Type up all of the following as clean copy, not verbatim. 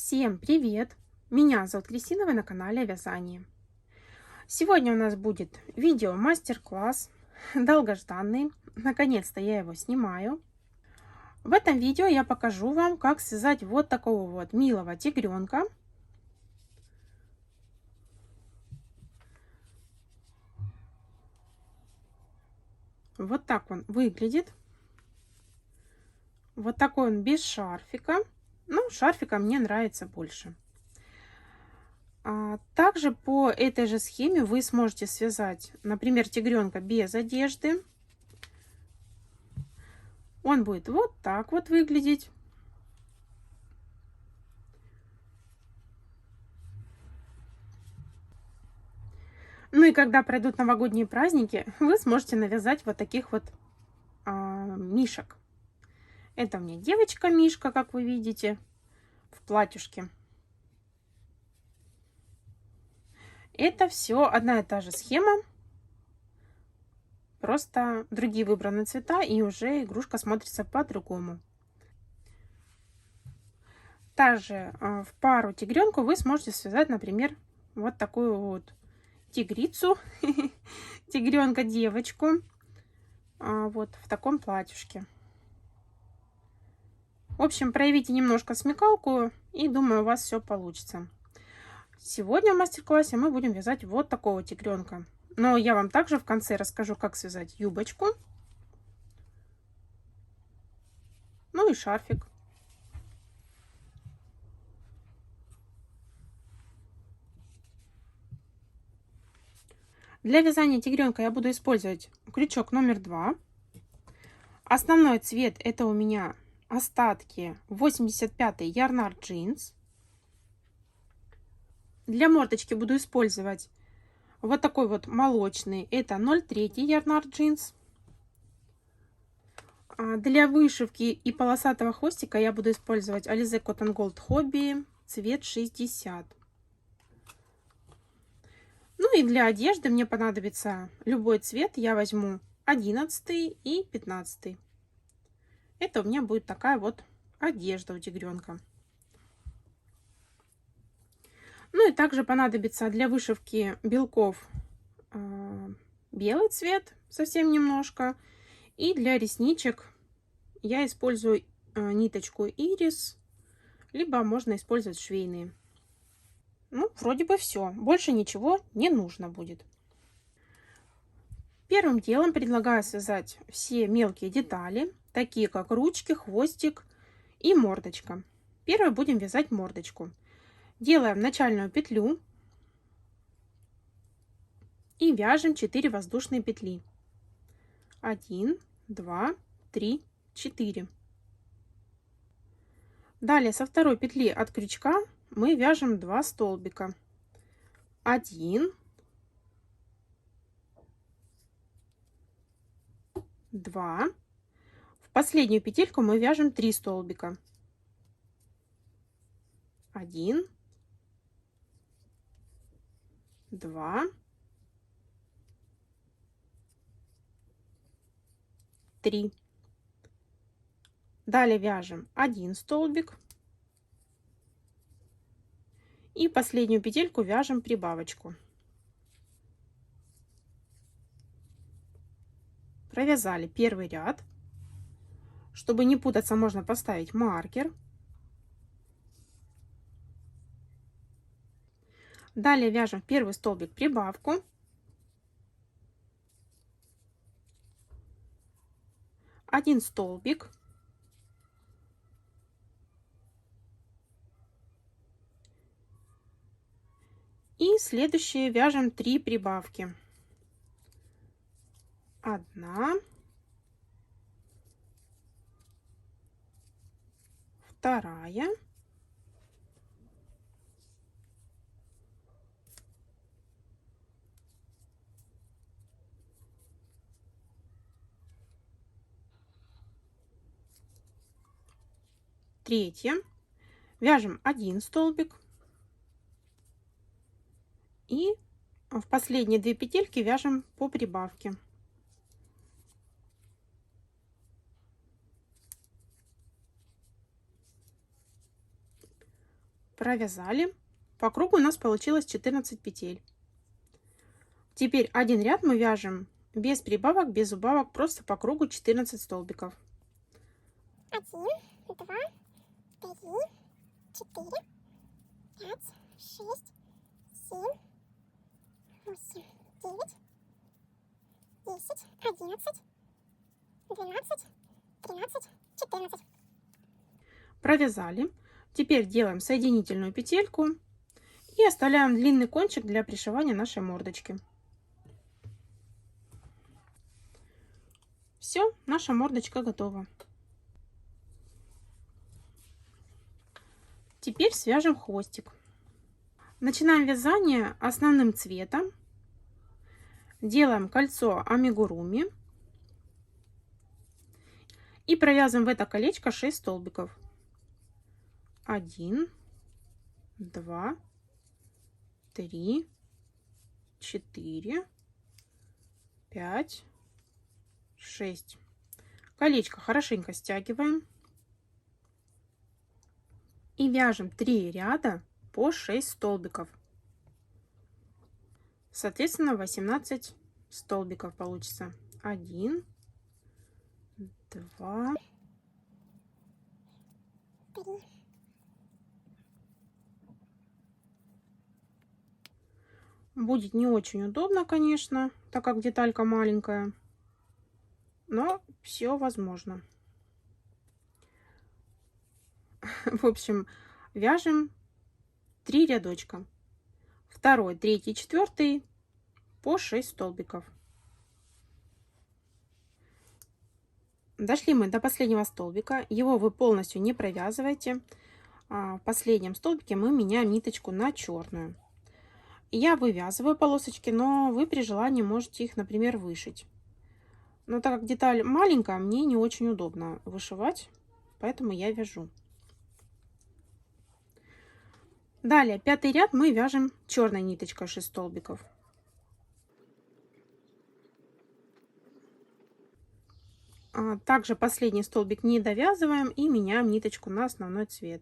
Всем привет! Меня зовут Кристина, вы на канале о вязании. Сегодня у нас будет видео мастер-класс, долгожданный. Наконец-то я его снимаю. В этом видео я покажу вам, как связать вот такого вот милого тигренка. Вот так он выглядит. Вот такой он без шарфика. Ну, шарфика мне нравится больше. Также по этой же схеме вы сможете связать, например, тигренка без одежды. Он будет вот так вот выглядеть. Ну и когда пройдут новогодние праздники, вы сможете навязать вот таких вот мишек. Это у меня девочка-мишка, как вы видите, в платьюшке. Это все одна и та же схема, просто другие выбраны цвета, и уже игрушка смотрится по-другому. Также в пару тигренку вы сможете связать, например, вот такую вот тигрицу, тигренка девочку, вот в таком платьюшке. В общем, проявите немножко смекалку, и думаю, у вас все получится. Сегодня в мастер-классе мы будем вязать вот такого тигренка. Но я вам также в конце расскажу, как связать юбочку. Ну и шарфик. Для вязания тигренка я буду использовать крючок номер 2. Основной цвет это у меня остатки 85-й Yarnard Jeans. Для мордочки буду использовать вот такой вот молочный. Это 0,3 Yarnard Jeans. Для вышивки и полосатого хвостика я буду использовать Alize Cotton Gold Hobby цвет 60. Ну и для одежды мне понадобится любой цвет. Я возьму 11 и 15. Это у меня будет такая вот одежда у тигренка. Ну и также понадобится для вышивки белков белый цвет, совсем немножко. И для ресничек я использую ниточку ирис, либо можно использовать швейные. Ну, вроде бы все. Больше ничего не нужно будет. Первым делом предлагаю связать все мелкие детали, такие как ручки, хвостик и мордочка. Первое будем вязать мордочку. Делаем начальную петлю и вяжем 4 воздушные петли. 1, 2, 3, 4. Далее со второй петли от крючка мы вяжем 2 столбика. 1, 2. В последнюю петельку мы вяжем 3 столбика. 1, 2, 3. Далее вяжем 1 столбик и последнюю петельку вяжем прибавочку. Провязали первый ряд. Чтобы не путаться, можно поставить маркер. Далее вяжем первый столбик прибавку. Один столбик. И следующие вяжем 3 прибавки. 1, 2, 3. Вяжем 1 столбик. И в последние 2 петельки вяжем по прибавке. Провязали. По кругу у нас получилось 14 петель. Теперь один ряд мы вяжем без прибавок, без убавок, просто по кругу 14 столбиков. 1, 2, 3, 4, 5, 6, 7, 8, 9, 10, 11, 12, 13, 14. Провязали. Теперь делаем соединительную петельку и оставляем длинный кончик для пришивания нашей мордочки. Все, наша мордочка готова. Теперь свяжем хвостик. Начинаем вязание основным цветом. Делаем кольцо амигуруми. И провязываем в это колечко 6 столбиков. 1, 2, 3, 4, 5, 6. Колечко хорошенько стягиваем. И вяжем 3 ряда по 6 столбиков. Соответственно, 18 столбиков получится. 1, 2, 3. Будет не очень удобно, конечно, так как деталька маленькая, но все возможно. В общем, вяжем 3 рядочка. 2, 3, 4 по 6 столбиков. Дошли мы до последнего столбика. Его вы полностью не провязываете. В последнем столбике мы меняем ниточку на черную. Я вывязываю полосочки, но вы при желании можете их, например, вышить. Но так как деталь маленькая, мне не очень удобно вышивать, поэтому я вяжу. Далее, 5-й ряд мы вяжем черной ниточкой 6 столбиков. Также последний столбик не довязываем и меняем ниточку на основной цвет.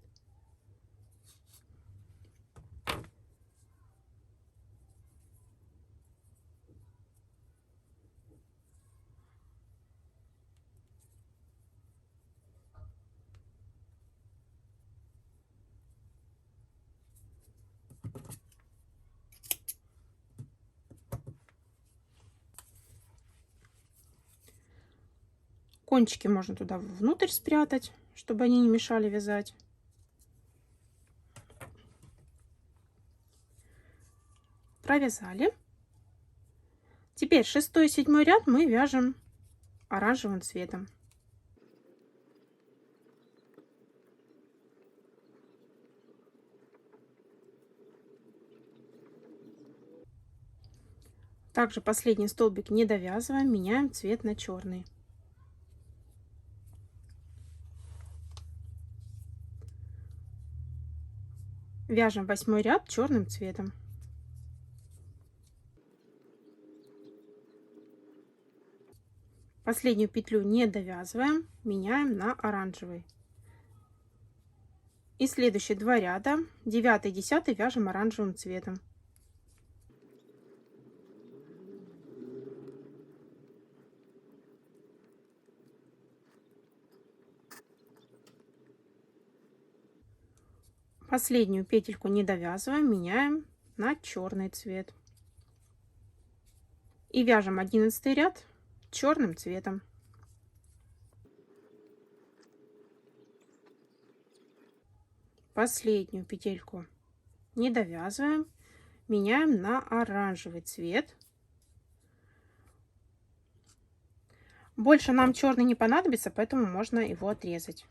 Кончики можно туда внутрь спрятать, чтобы они не мешали вязать. Провязали. Теперь 6 и 7 ряд мы вяжем оранжевым цветом. Также последний столбик не довязываем, меняем цвет на черный. Вяжем 8 ряд черным цветом. Последнюю петлю не довязываем, меняем на оранжевый. И следующие 2 ряда, 9 и 10, вяжем оранжевым цветом. Последнюю петельку не довязываем, меняем на черный цвет. И вяжем 11 ряд черным цветом. Последнюю петельку не довязываем, меняем на оранжевый цвет. Больше нам черный не понадобится, поэтому можно его отрезать.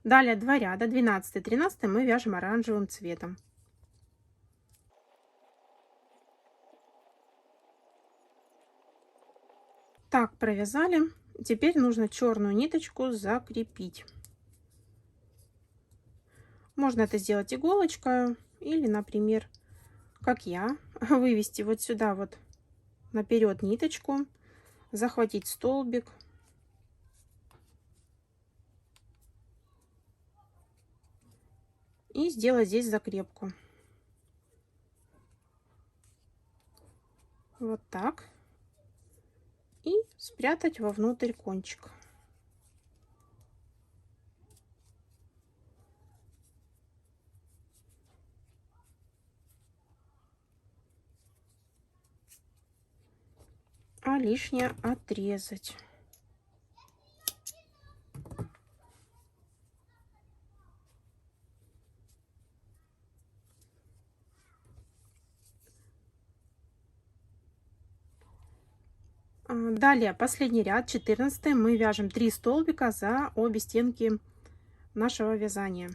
Далее 2 ряда, 12 и 13, мы вяжем оранжевым цветом. Так, провязали. Теперь нужно черную ниточку закрепить. Можно это сделать иголочкой или, например, как я, вывести вот сюда вот наперед ниточку, захватить столбик. И сделать здесь закрепку. Вот так. И спрятать вовнутрь кончик. А лишнее отрезать. Далее последний ряд, 14, мы вяжем 3 столбика за обе стенки нашего вязания.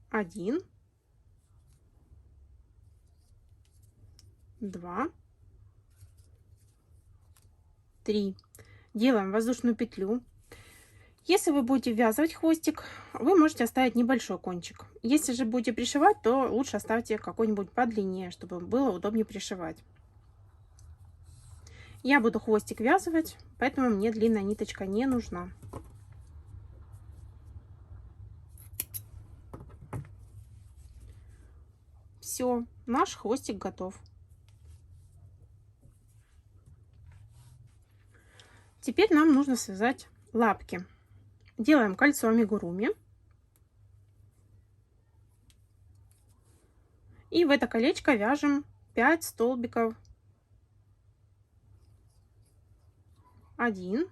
Один, два, три. Делаем воздушную петлю. Если вы будете ввязывать хвостик, вы можете оставить небольшой кончик. Если же будете пришивать, то лучше оставьте какой-нибудь подлиннее, чтобы было удобнее пришивать. Я буду хвостик ввязывать, поэтому мне длинная ниточка не нужна. Все, наш хвостик готов. Теперь нам нужно связать лапки. Делаем кольцо амигуруми. И в это колечко вяжем 5 столбиков. 1,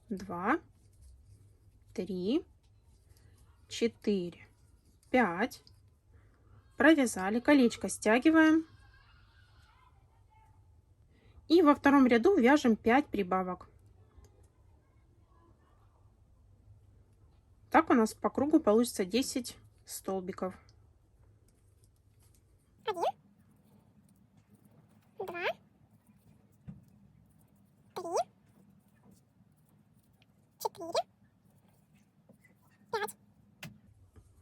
2, 3, 4, 5. Провязали, колечко стягиваем. И во втором ряду вяжем 5 прибавок. Так у нас по кругу получится 10 столбиков. 1, 2, 3, 4, 5.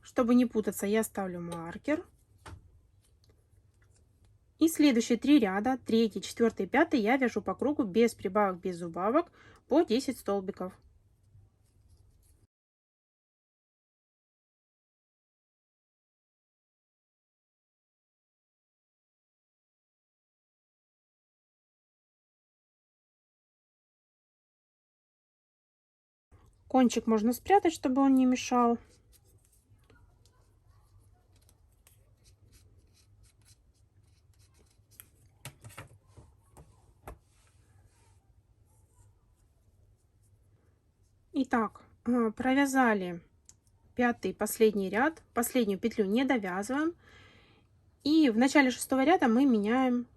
Чтобы не путаться, я ставлю маркер. И следующие 3 ряда, 3, 4, 5, я вяжу по кругу без прибавок, без убавок по 10 столбиков. Кончик можно спрятать, чтобы он не мешал. Итак, провязали 5-й последний ряд, последнюю петлю не довязываем. И в начале 6-го ряда мы меняем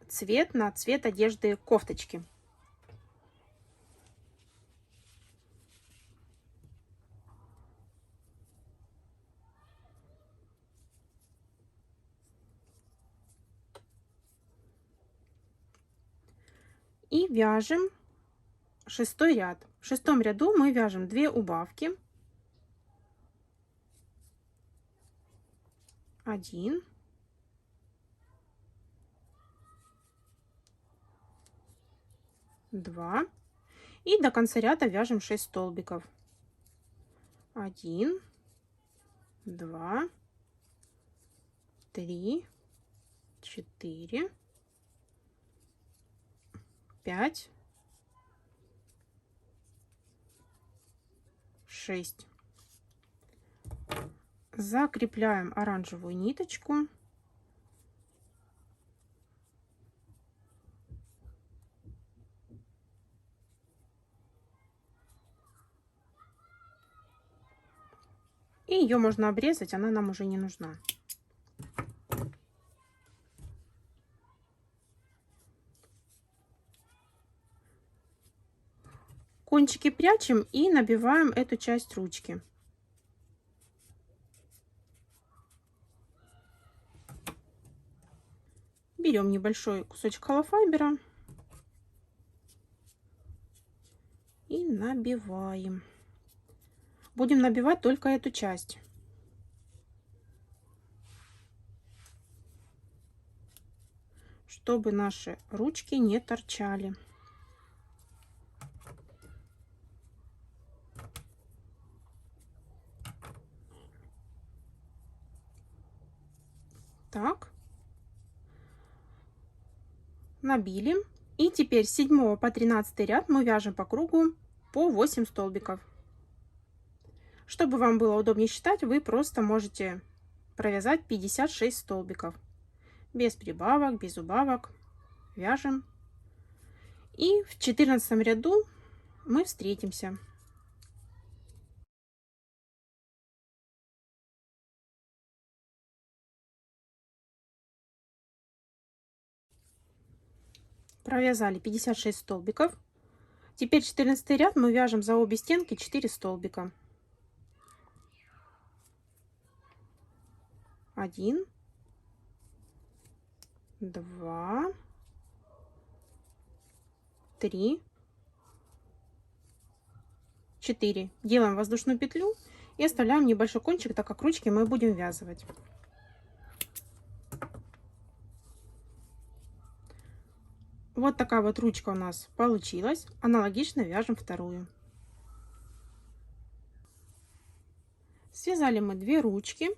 цвет на цвет одежды кофточки. И вяжем 6-й ряд. В 6-м ряду мы вяжем 2 убавки. 1, 2. И до конца ряда вяжем 6 столбиков. 1, 2, 3, 4, 5, 6. Закрепляем оранжевую ниточку. И ее можно обрезать, она нам уже не нужна. Кончики прячем и набиваем эту часть ручки. Берем небольшой кусочек холофайбера и набиваем. Будем набивать только эту часть. Чтобы наши ручки не торчали. Так. Набили. И теперь с 7 по 13 ряд мы вяжем по кругу по 8 столбиков. Чтобы вам было удобнее считать, вы просто можете провязать 56 столбиков. Без прибавок, без убавок. Вяжем. И в 14 ряду мы встретимся. Провязали 56 столбиков. Теперь 14 ряд мы вяжем за обе стенки 4 столбика. 1, 2, 3, 4. Делаем воздушную петлю и оставляем небольшой кончик, так как ручки мы будем вязывать. Вот такая вот ручка у нас получилась. Аналогично вяжем вторую. Связали мы 2 ручки.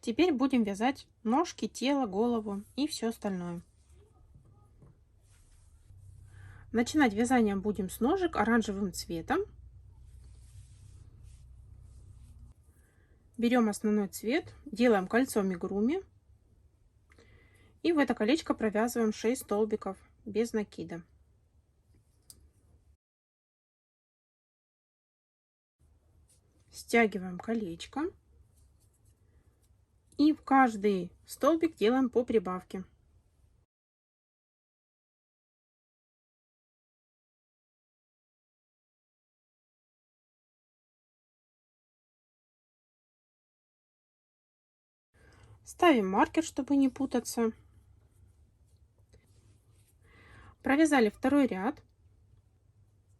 Теперь будем вязать ножки, тело, голову и все остальное. Начинать вязание будем с ножек оранжевым цветом. Берем основной цвет, делаем кольцо амигуруми. И в это колечко провязываем 6 столбиков без накида. Стягиваем колечко. И в каждый столбик делаем по прибавке. Ставим маркер, чтобы не путаться. Провязали второй ряд.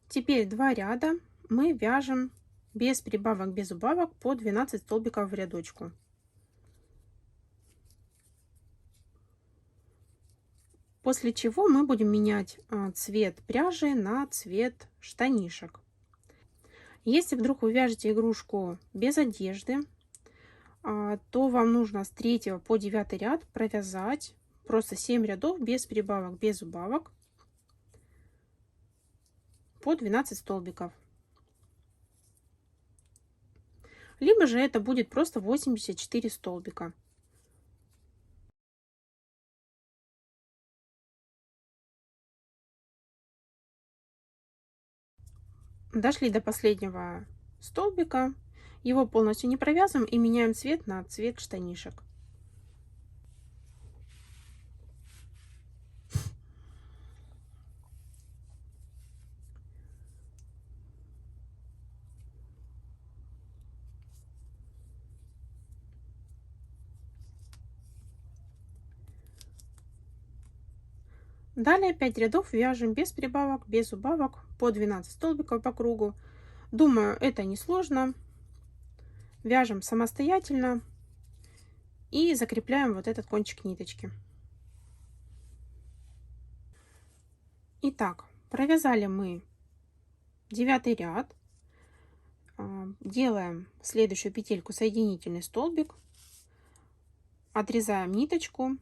Теперь 2 ряда мы вяжем без прибавок, без убавок по 12 столбиков в рядочку. После чего мы будем менять цвет пряжи на цвет штанишек. Если вдруг вы вяжете игрушку без одежды, то вам нужно с 3 по 9 ряд провязать просто 7 рядов без прибавок, без убавок по 12 столбиков. Либо же это будет просто 84 столбика. Дошли до последнего столбика, его полностью не провязываем и меняем цвет на цвет штанишек. Далее 5 рядов вяжем без прибавок, без убавок по 12 столбиков по кругу. Думаю, это несложно. Вяжем самостоятельно и закрепляем вот этот кончик ниточки. Итак, провязали мы 9 ряд. Делаем следующую петельку соединительный столбик, отрезаем ниточку.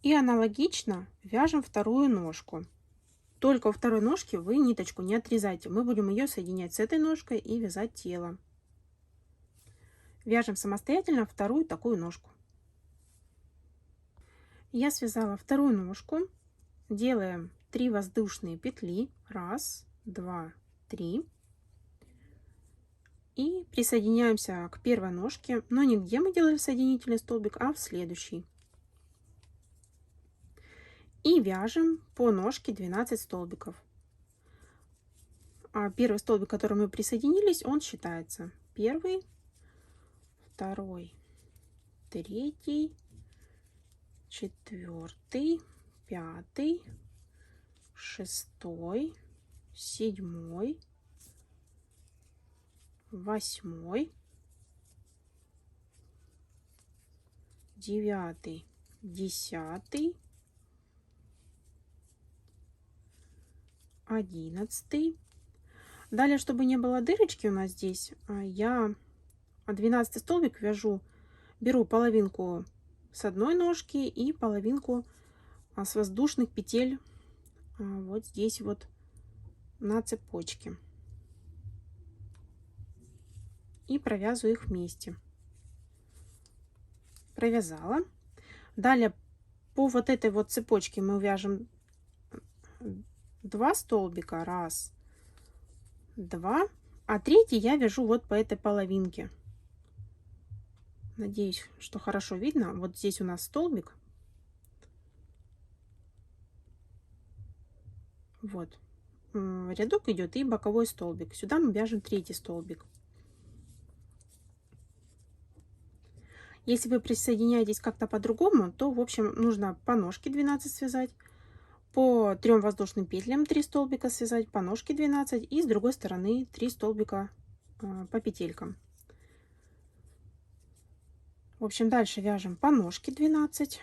И аналогично вяжем вторую ножку. Только у второй ножки вы ниточку не отрезайте. Мы будем ее соединять с этой ножкой и вязать тело. Вяжем самостоятельно вторую такую ножку. Я связала вторую ножку. Делаем 3 воздушные петли. 1, 2, 3. И присоединяемся к первой ножке, но не где мы делали соединительный столбик, а в следующий. И вяжем по ножке 12 столбиков. Первый столбик, к которому мы присоединились, он считается. Первый, второй, третий, 4, 5, 6, 7, 8, 9, 10, 11. Далее, чтобы не было дырочки у нас здесь, я 12 столбик вяжу, беру половинку с одной ножки и половинку с воздушных петель вот здесь вот на цепочке. И провязываю их вместе. Провязала. Далее по вот этой вот цепочке мы вяжем 2 столбика. 1, 2. А третий я вяжу вот по этой половинке. Надеюсь, что хорошо видно. Вот здесь у нас столбик. Вот. Рядок идет и боковой столбик. Сюда мы вяжем третий столбик. Если вы присоединяетесь как-то по-другому, то, в общем, нужно по ножке 12 связать, по 3 воздушным петлям 3 столбика связать, по ножке 12 и с другой стороны 3 столбика по петелькам. В общем, дальше вяжем по ножке 12.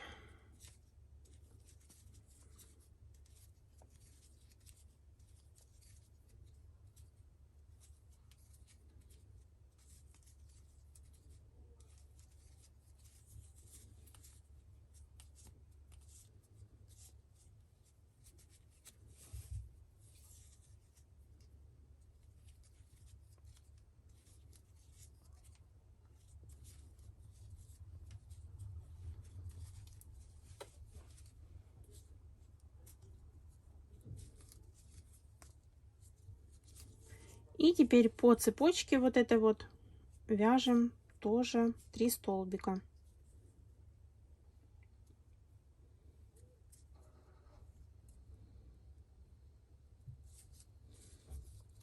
И теперь по цепочке вот этой вот вяжем тоже 3 столбика.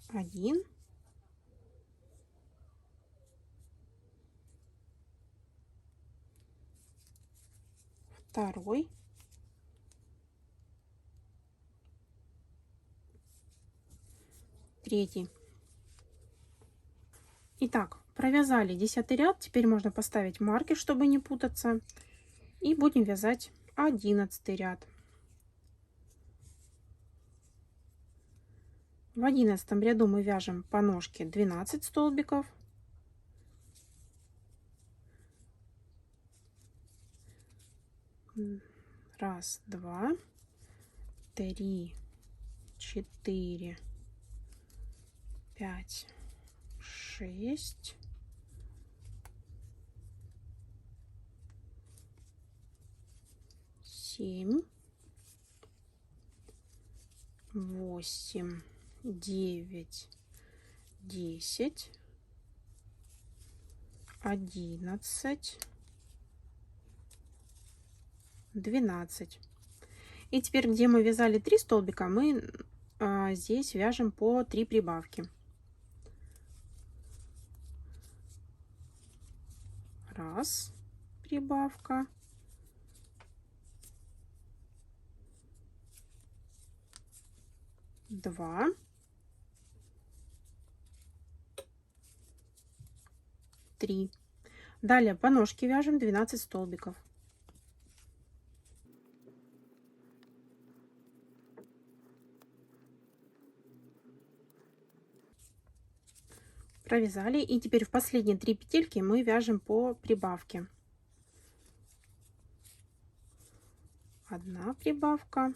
1, 2, 3. Итак, провязали 10 ряд. Теперь можно поставить маркер, чтобы не путаться. И будем вязать 11 ряд. В 11 ряду мы вяжем по ножке 12 столбиков. Раз, 2, 3, 4, 5, 6, 7, 8, 9, 10, 11, 12. И теперь, где мы вязали 3 столбика, мы здесь вяжем по 3 прибавки. Раз, прибавка. 2. 3. Далее по ножке вяжем 12 столбиков. Провязали, и теперь в последние 3 петельки мы вяжем по прибавке. 1 прибавка,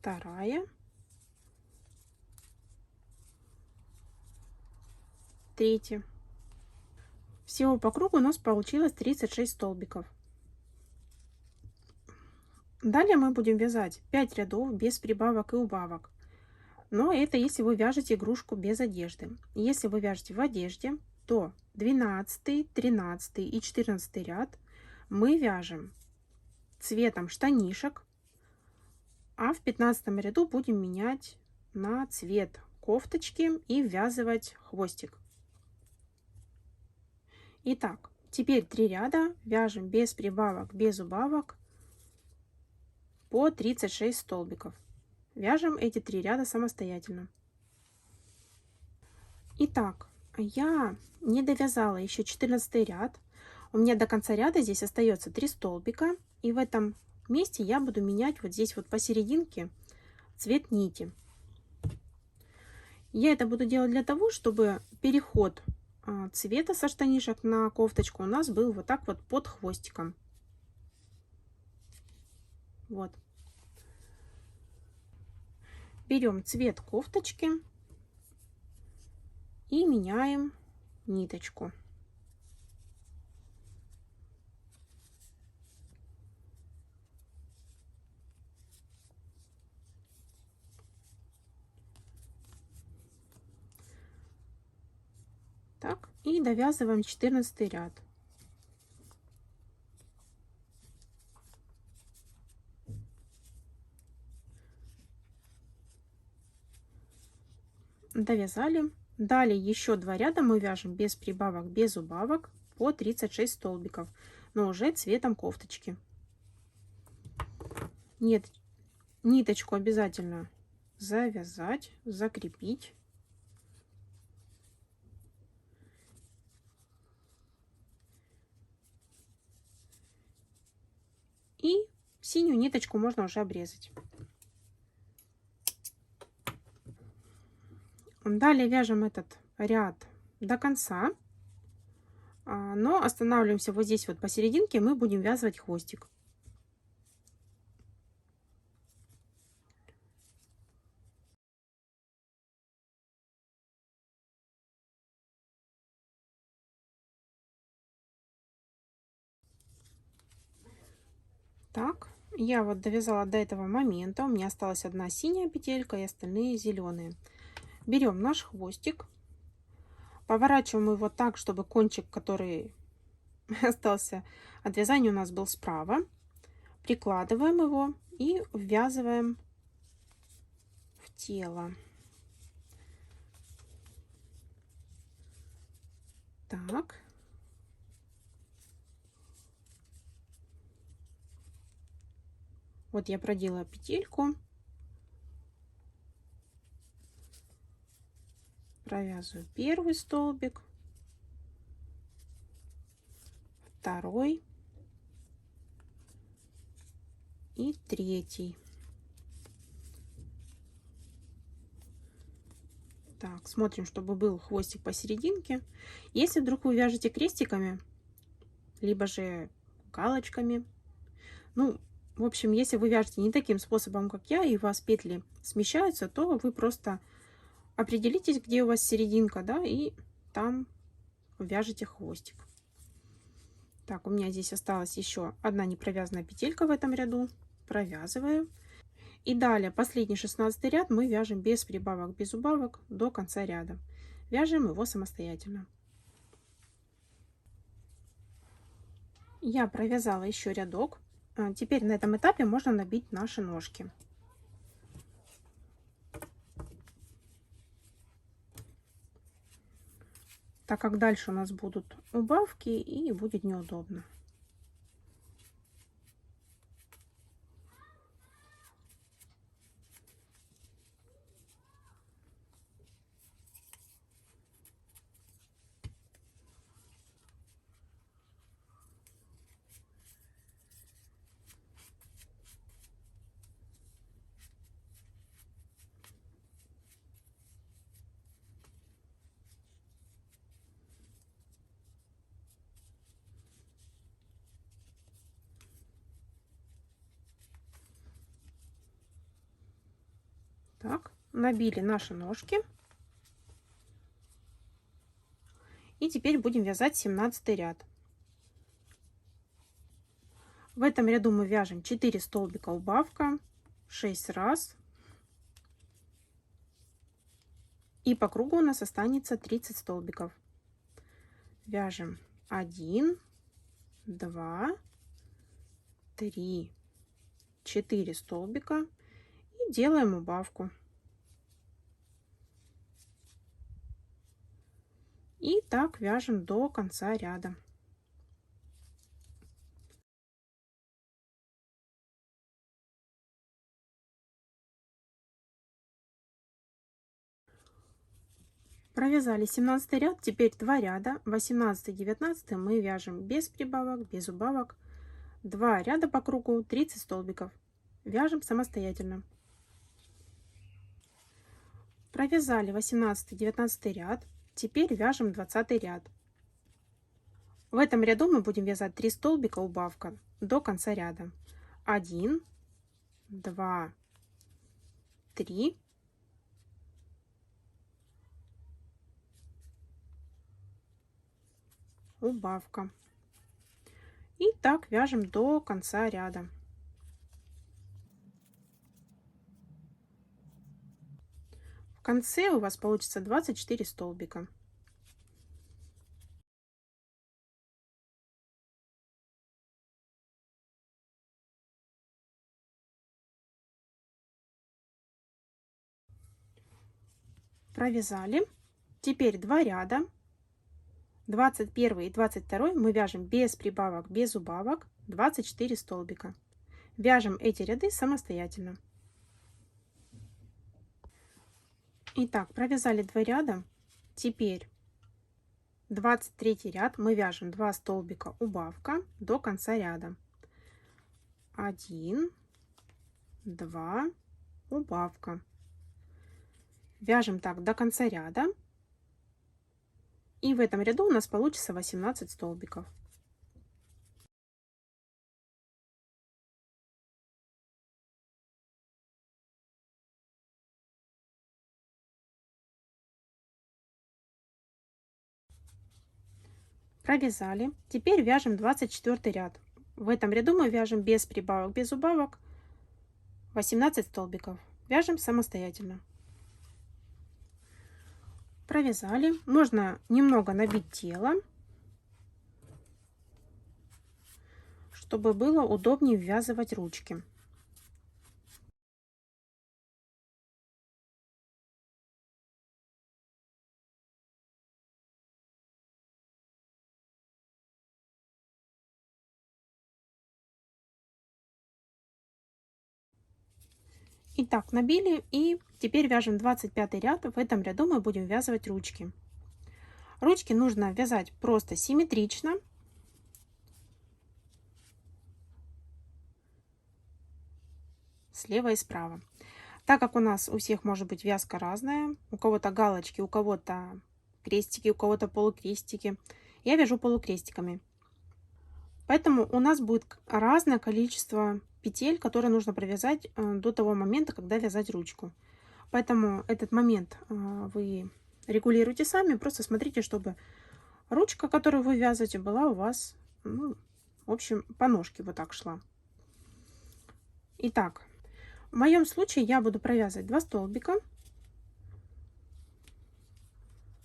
2, 3. Всего по кругу у нас получилось 36 столбиков. Далее мы будем вязать 5 рядов без прибавок и убавок. Но это если вы вяжете игрушку без одежды. Если вы вяжете в одежде, то 12, 13 и 14 ряд мы вяжем цветом штанишек, а в 15 ряду будем менять на цвет кофточки и ввязывать хвостик. Итак, Теперь 3 ряда вяжем без прибавок, без убавок по 36 столбиков. Вяжем эти 3 ряда самостоятельно. Итак, я не довязала еще 14 ряд. У меня до конца ряда здесь остается 3 столбика. И в этом месте я буду менять вот здесь вот посерединке цвет нити. Я это буду делать для того, чтобы переход цвета со штанишек на кофточку у нас был вот так вот под хвостиком. Вот. Берем цвет кофточки и меняем ниточку. Так, и довязываем 14 ряд. Довязали. Далее еще 2 ряда мы вяжем без прибавок, без убавок по 36 столбиков, но уже цветом кофточки. Нет, ниточку обязательно завязать, закрепить. И синюю ниточку можно уже обрезать. Далее вяжем этот ряд до конца, но останавливаемся вот здесь вот посерединке, мы будем вязывать хвостик. Так, я вот довязала до этого момента, у меня осталась одна синяя петелька и остальные зеленые. Берем наш хвостик, поворачиваем его так, чтобы кончик, который остался от вязания, у нас был справа. Прикладываем его и ввязываем в тело. Так. Вот я проделала петельку. Провязываю первый столбик, второй и третий. Так, смотрим, чтобы был хвостик посерединке. Если вдруг вы вяжете крестиками, либо же галочками, ну, в общем, если вы вяжете не таким способом, как я, и у вас петли смещаются, то вы просто определитесь, где у вас серединка, да, и там вяжете хвостик. Так, у меня здесь осталась еще одна непровязанная петелька в этом ряду. Провязываю. И далее последний 16 ряд мы вяжем без прибавок, без убавок до конца ряда. Вяжем его самостоятельно. Я провязала еще рядок. Теперь на этом этапе можно набить наши ножки. Так как дальше у нас будут убавки и будет неудобно. Так, набили наши ножки. И теперь будем вязать 17 ряд. В этом ряду мы вяжем 4 столбика убавка, 6 раз. И по кругу у нас останется 30 столбиков. Вяжем 1, 2, 3, 4 столбика и делаем убавку. И так вяжем до конца ряда. Провязали 17 ряд, теперь 2 ряда, 18-19 мы вяжем без прибавок, без убавок, 2 ряда по кругу, 30 столбиков. Вяжем самостоятельно. Провязали 18-19 ряд, теперь вяжем 20 ряд. В этом ряду мы будем вязать 3 столбика убавка до конца ряда. 1, 2, 3. Убавка. И так вяжем до конца ряда. В конце у вас получится 24 столбика. Провязали. Теперь 2 ряда. 21 и 22 мы вяжем без прибавок, без убавок, 24 столбика. Вяжем эти ряды самостоятельно. Итак, провязали 2 ряда. Теперь 23 ряд мы вяжем 2 столбика убавка до конца ряда. 1, 2, убавка. Вяжем так до конца ряда. И в этом ряду у нас получится 18 столбиков. Провязали. Теперь вяжем 24 ряд. В этом ряду мы вяжем без прибавок, без убавок 18 столбиков. Вяжем самостоятельно. Провязали. Можно немного набить тело, чтобы было удобнее ввязывать ручки. Итак, набили, и теперь вяжем 25 ряд. В этом ряду мы будем ввязывать ручки. Ручки нужно вязать просто симметрично. Слева и справа. Так как у нас у всех может быть вязка разная, у кого-то галочки, у кого-то крестики, у кого-то полукрестики, я вяжу полукрестиками. Поэтому у нас будет разное количество петель, которые нужно провязать до того момента, когда вязать ручку. Поэтому этот момент вы регулируйте сами, просто смотрите, чтобы ручка, которую вы вязаете, была у вас, ну, в общем, по ножке вот так шла. Итак, в моем случае я буду провязывать 2 столбика.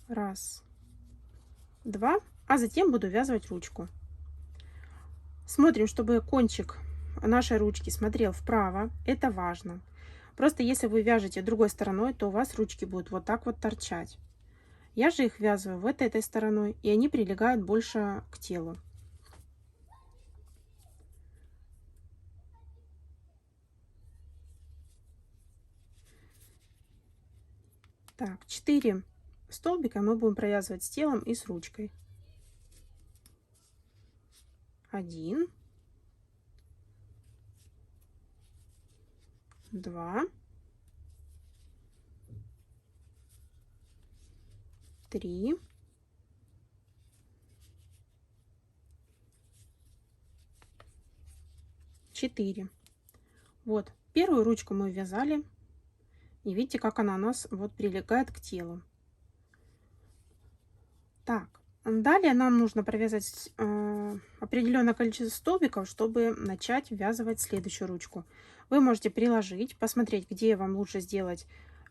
1, 2, а затем буду вязывать ручку. Смотрим, чтобы кончик нашей ручки смотрел вправо, это важно. Просто если вы вяжете другой стороной, то у вас ручки будут вот так вот торчать. Я же их вязываю вот этой стороной, и они прилегают больше к телу. Так, 4 столбика мы будем провязывать с телом и с ручкой. 1, 2, 3, 4. Вот, первую ручку мы вязали. И видите, как она у нас вот прилегает к телу. Так, далее нам нужно провязать определенное количество столбиков, чтобы начать ввязывать следующую ручку. Вы можете приложить, посмотреть, где вам лучше сделать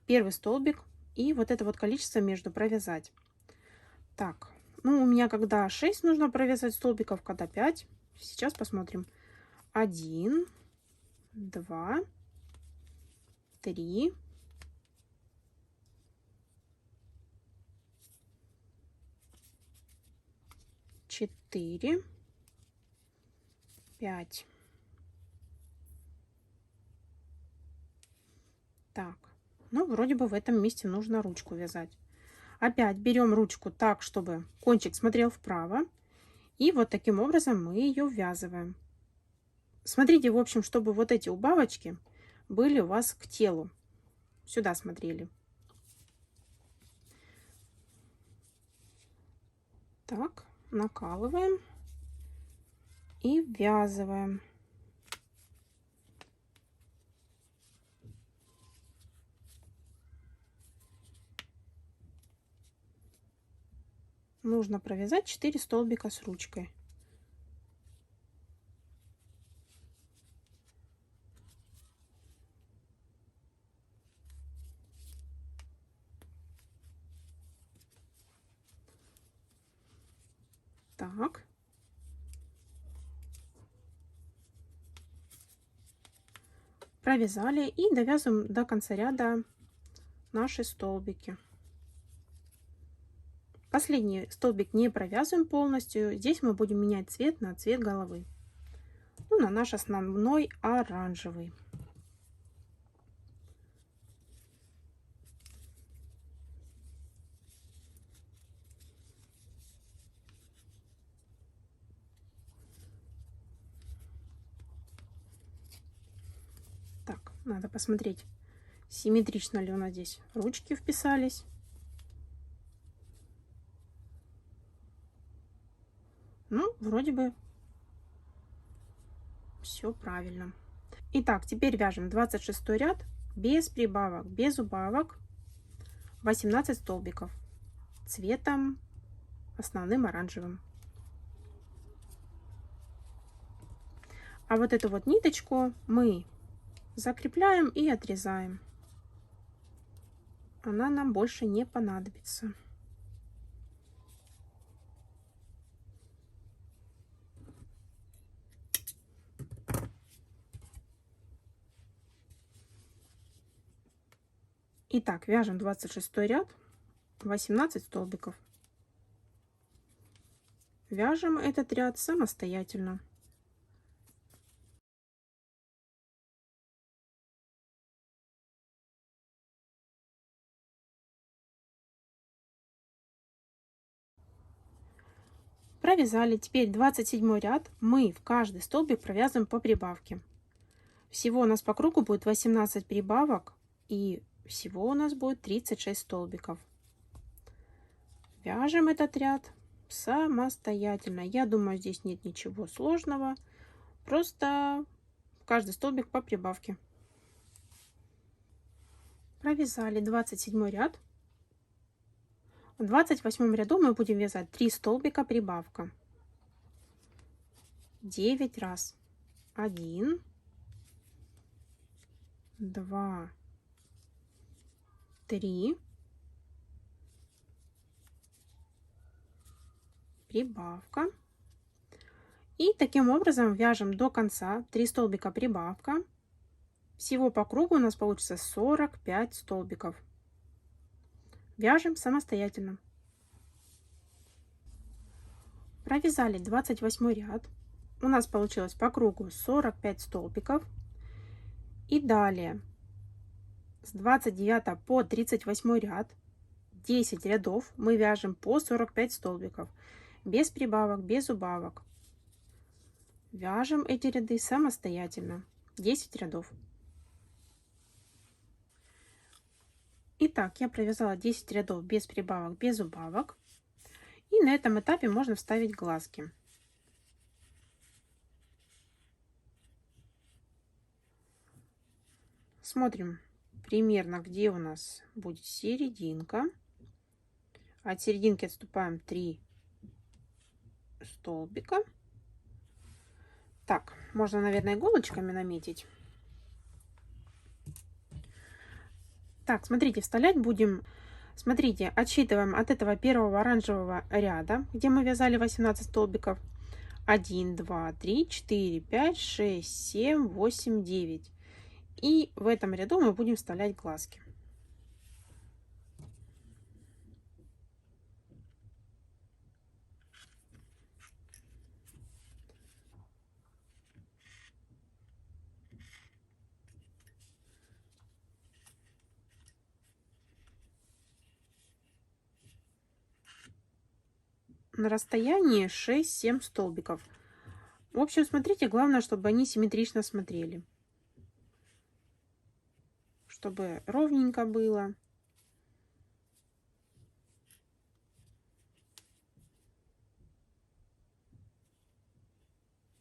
первый столбик, и вот это вот количество между провязать. Так, ну у меня когда 6 нужно провязать столбиков, когда 5. Сейчас посмотрим. 1, 2, 3, 4, 5. Так, ну вроде бы в этом месте нужно ручку вязать. Опять берем ручку так, чтобы кончик смотрел вправо. И вот таким образом мы ее ввязываем. Смотрите, в общем, чтобы вот эти убавочки были у вас к телу. Сюда смотрели. Так, накалываем и ввязываем. Нужно провязать 4 столбика с ручкой. Так. Провязали и довязываем до конца ряда наши столбики. Последний столбик не провязываем полностью. Здесь мы будем менять цвет на цвет головы. Ну, на наш основной оранжевый. Так, надо посмотреть, симметрично ли у нас здесь ручки вписались. Ну, вроде бы все правильно. Итак, теперь вяжем 26 ряд без прибавок, без убавок, 18 столбиков цветом основным оранжевым. А вот эту вот ниточку мы закрепляем и отрезаем. Она нам больше не понадобится. Итак, вяжем 26 ряд, 18 столбиков. Вяжем этот ряд самостоятельно. Провязали. Теперь 27 ряд мы в каждый столбик провязываем по прибавке. Всего у нас по кругу будет 18 прибавок и всего у нас будет 36 столбиков. Вяжем этот ряд самостоятельно. Я думаю, здесь нет ничего сложного. Просто каждый столбик по прибавке. Провязали 27 ряд. В 28 ряду мы будем вязать 3 столбика прибавка. 9 раз. 1, 2, 3. Прибавка. И таким образом вяжем до конца 3 столбика прибавка. Всего по кругу у нас получится 45 столбиков. Вяжем самостоятельно. Провязали 28 ряд. У нас получилось по кругу 45 столбиков. И далее с 29 по 38 ряд 10 рядов мы вяжем по 45 столбиков. Без прибавок, без убавок. Вяжем эти ряды самостоятельно. 10 рядов. Итак, я провязала 10 рядов без прибавок, без убавок. И на этом этапе можно вставить глазки. Смотрим примерно, где у нас будет серединка. От серединки отступаем 3 столбика. Так, можно, наверное, иголочками наметить. Так, смотрите, вставлять будем. Смотрите, отсчитываем от этого первого оранжевого ряда, где мы вязали 18 столбиков. 1, 2, 3, 4, 5, 6, 7, 8, 9. И в этом ряду мы будем вставлять глазки. на расстоянии 6-7 столбиков. В общем, смотрите, главное, чтобы они симметрично смотрели. Чтобы ровненько было.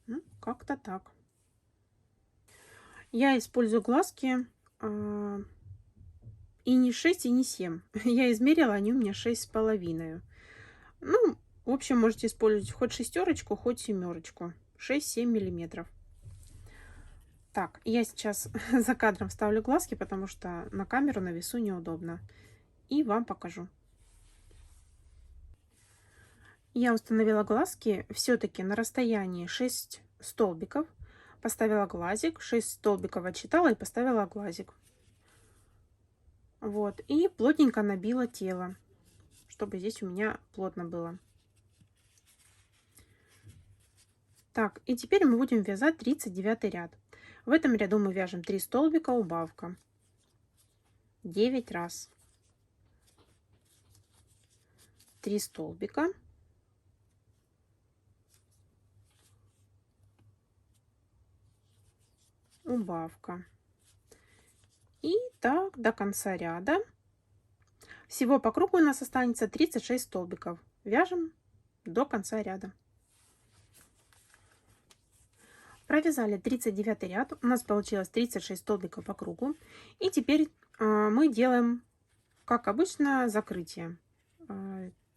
Ну, как-то так. Я использую глазки и не 6, и не 7. Я измерила, они у меня 6,5. Ну, в общем, можете использовать хоть шестерочку, хоть семерочку. 6-7 миллиметров. Так, я сейчас за кадром ставлю глазки, потому что на камеру на весу неудобно. И вам покажу. Я установила глазки все-таки на расстоянии 6 столбиков. Поставила глазик, 6 столбиков отсчитала и поставила глазик. Вот, и плотненько набила тело, чтобы здесь у меня плотно было. Так, и теперь мы будем вязать 39 ряд. В этом ряду мы вяжем 3 столбика, убавка. 9 раз. 3 столбика. Убавка. И так до конца ряда. Всего по кругу у нас останется 36 столбиков. Вяжем до конца ряда. Провязали 39 ряд. У нас получилось 36 столбиков по кругу. И теперь мы делаем, как обычно, закрытие.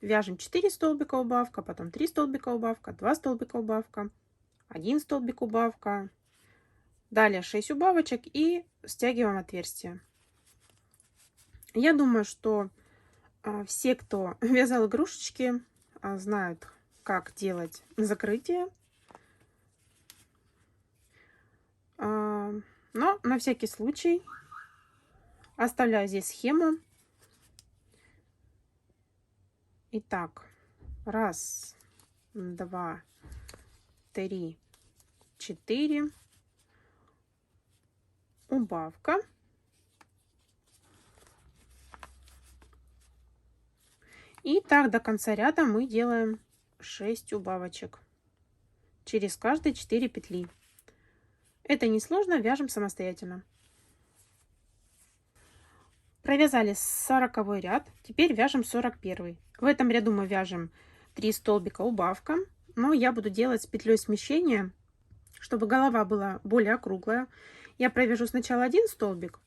Вяжем 4 столбика убавка, потом 3 столбика убавка, 2 столбика убавка, 1 столбик убавка. Далее 6 убавочек и стягиваем отверстие. Я думаю, что все, кто вязал игрушечки, знают, как делать закрытие. Но на всякий случай оставляю здесь схему. Итак, 1, 2, 3, 4. Убавка. И так до конца ряда мы делаем 6 убавочек. Через каждые 4 петли. Это несложно, вяжем самостоятельно. Провязали 40 ряд, теперь вяжем 41. В этом ряду мы вяжем 3 столбика убавка, но я буду делать с петлей смещения, чтобы голова была более округлая. Я провяжу сначала 1 столбик,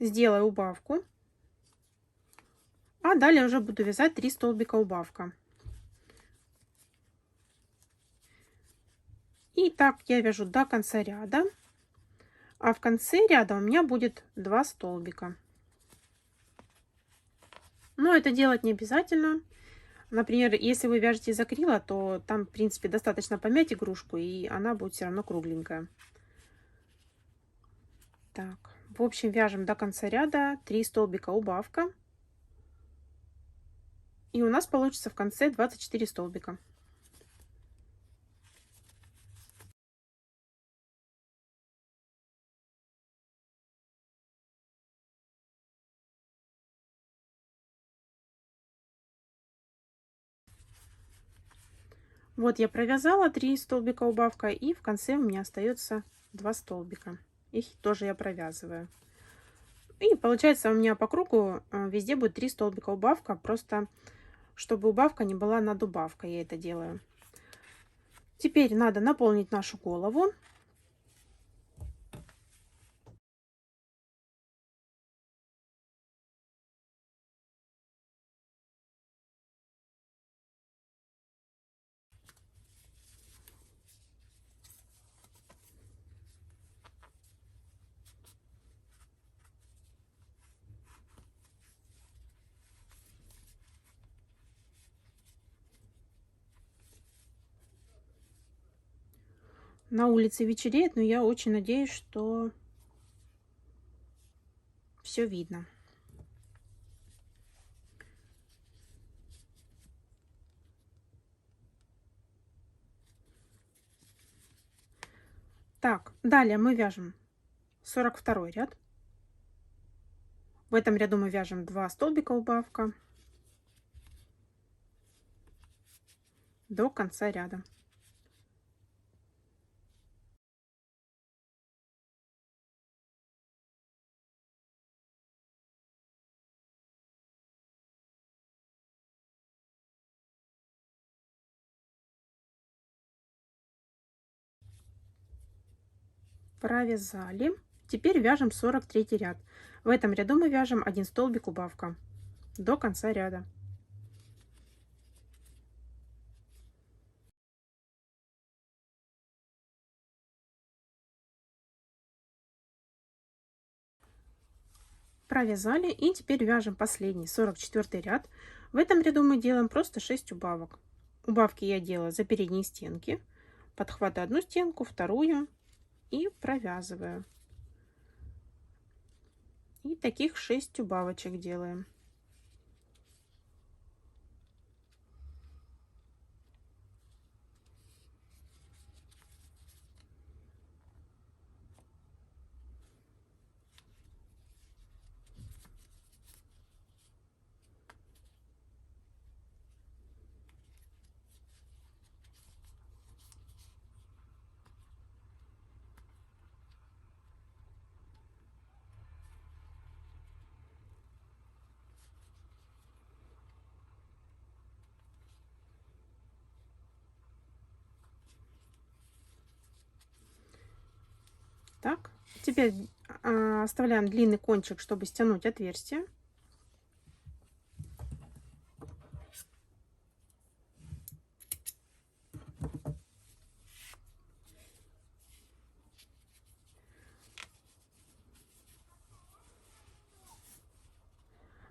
сделаю убавку, а далее уже буду вязать 3 столбика убавка. И так я вяжу до конца ряда, а в конце ряда у меня будет 2 столбика. Но это делать не обязательно. Например, если вы вяжете из акрила, то там, в принципе, достаточно помять игрушку, и она будет все равно кругленькая. Так, в общем, вяжем до конца ряда 3 столбика убавка. И у нас получится в конце 24 столбика. Вот я провязала 3 столбика убавка, и в конце у меня остается 2 столбика. Их тоже я провязываю. И получается у меня по кругу везде будет 3 столбика убавка, просто чтобы убавка не была над убавкой, я это делаю. Теперь надо наполнить нашу голову. На улице вечереет, но я очень надеюсь, что все видно. Так, далее мы вяжем 42 ряд. В этом ряду мы вяжем 2 столбика убавка. до конца ряда. Провязали. Теперь вяжем 43 ряд. В этом ряду мы вяжем 1 столбик убавка до конца ряда. Провязали, и теперь вяжем последний 44 ряд. В этом ряду мы делаем просто 6 убавок. Убавки я делаю за передние стенки, подхватываю одну стенку, вторую и провязываю. И таких 6 убавочек делаем. Так, теперь оставляем длинный кончик, чтобы стянуть отверстие.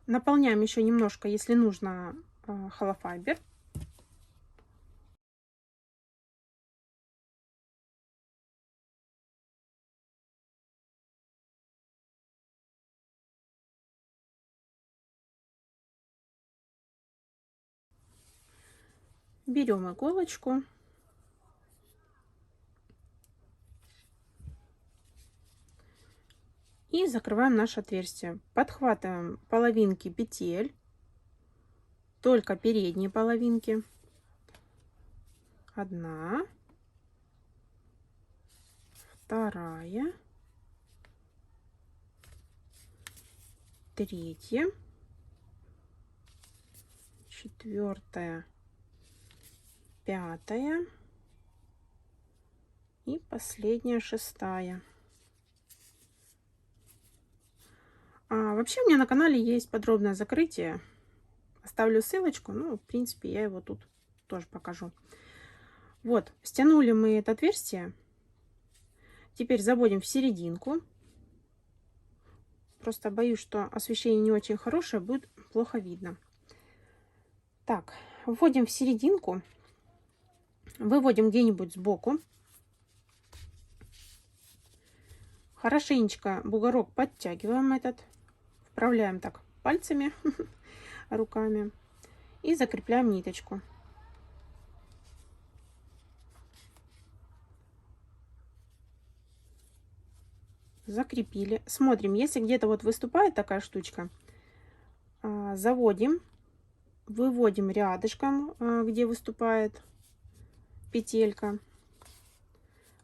Наполняем еще немножко, если нужно, холофайбер. Берем иголочку. И закрываем наше отверстие. Подхватываем половинки петель, только передние половинки. Одна, вторая, третья, четвертая, пятая и последняя, шестая. Вообще у меня на канале есть подробное закрытие. Оставлю ссылочку. Ну, в принципе, я его тут тоже покажу. Вот, стянули мы это отверстие. Теперь заводим в серединку. Просто боюсь, что освещение не очень хорошее, будет плохо видно. Так, вводим в серединку. Выводим где-нибудь сбоку. Хорошенечко бугорок подтягиваем этот. Вправляем так пальцами, руками. И закрепляем ниточку. Закрепили. Смотрим, если где-то вот выступает такая штучка, заводим, выводим рядышком, где выступает петелька.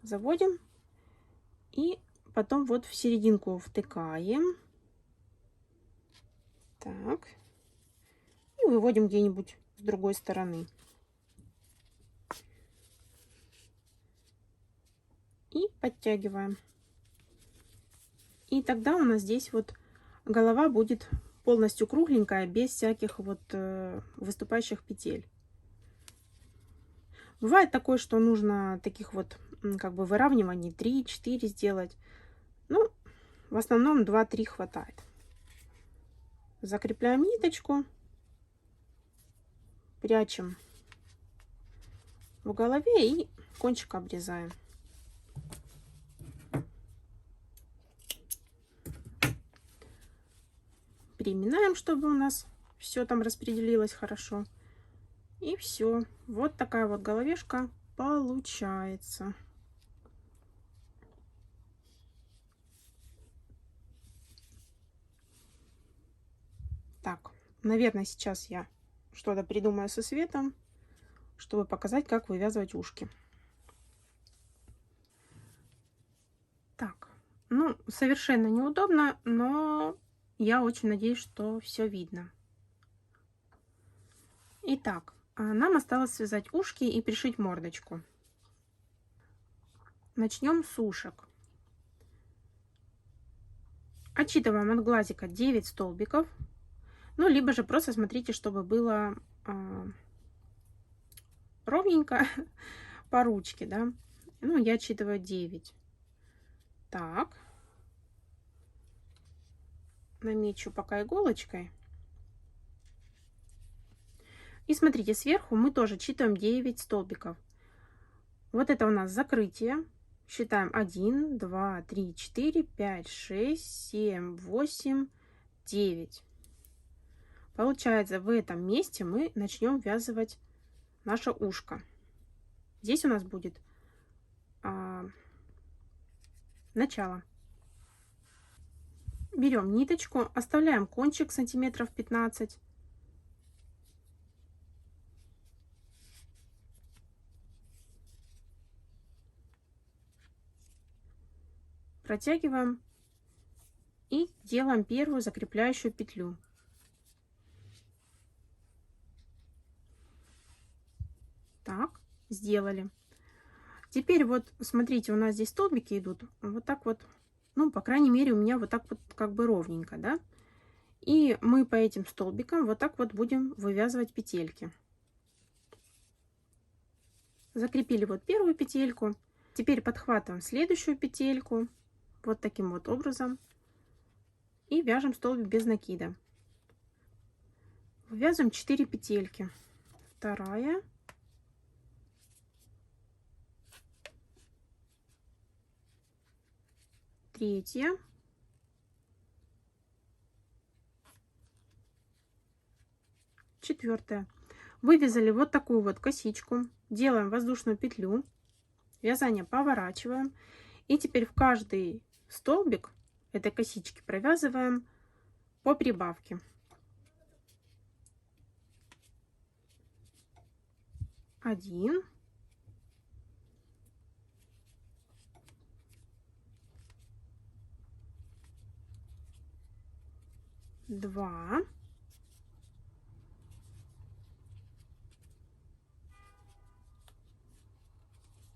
Заводим и потом вот в серединку втыкаем. Так. И выводим где-нибудь с другой стороны. И подтягиваем. И тогда у нас здесь вот голова будет полностью кругленькая, без всяких вот выступающих петель. Бывает такое, что нужно таких вот как бы выравниваний 3-4 сделать. Ну, в основном 2-3 хватает. Закрепляем ниточку, прячем в голове и кончик обрезаем. Переминаем, чтобы у нас все там распределилось хорошо. И все. Вот такая вот головешка получается. Так, наверное, сейчас я что-то придумаю со светом, чтобы показать, как вывязывать ушки. Так, ну, совершенно неудобно, но я очень надеюсь, что все видно. Итак, нам осталось связать ушки и пришить мордочку. Начнем с ушек. Отсчитываем от глазика 9 столбиков. Ну, либо же просто смотрите, чтобы было ровненько по ручке, да. Ну, я отсчитываю 9. Так. Намечу пока иголочкой. И смотрите, сверху мы тоже отсчитываем 9 столбиков. Вот это у нас закрытие. Считаем 1, 2, 3, 4, 5, 6, 7, 8, 9. Получается, в этом месте мы начнем ввязывать наше ушко. Здесь у нас будет начало. Берем ниточку, оставляем кончик сантиметров 15. Протягиваем и делаем первую закрепляющую петлю. Так, сделали. Теперь вот смотрите, у нас здесь столбики идут вот так вот, ну, по крайней мере, у меня вот так вот как бы ровненько, да. И мы по этим столбикам вот так вот будем вывязывать петельки. Закрепили вот первую петельку. Теперь подхватываем следующую петельку вот таким вот образом и вяжем столбик без накида. Ввязываем 4 петельки. Вторая, третья, четвертая. Вывязали вот такую вот косичку, делаем воздушную петлю, вязание поворачиваем, и теперь в каждый столбик этой косички провязываем по прибавке. 1, 2,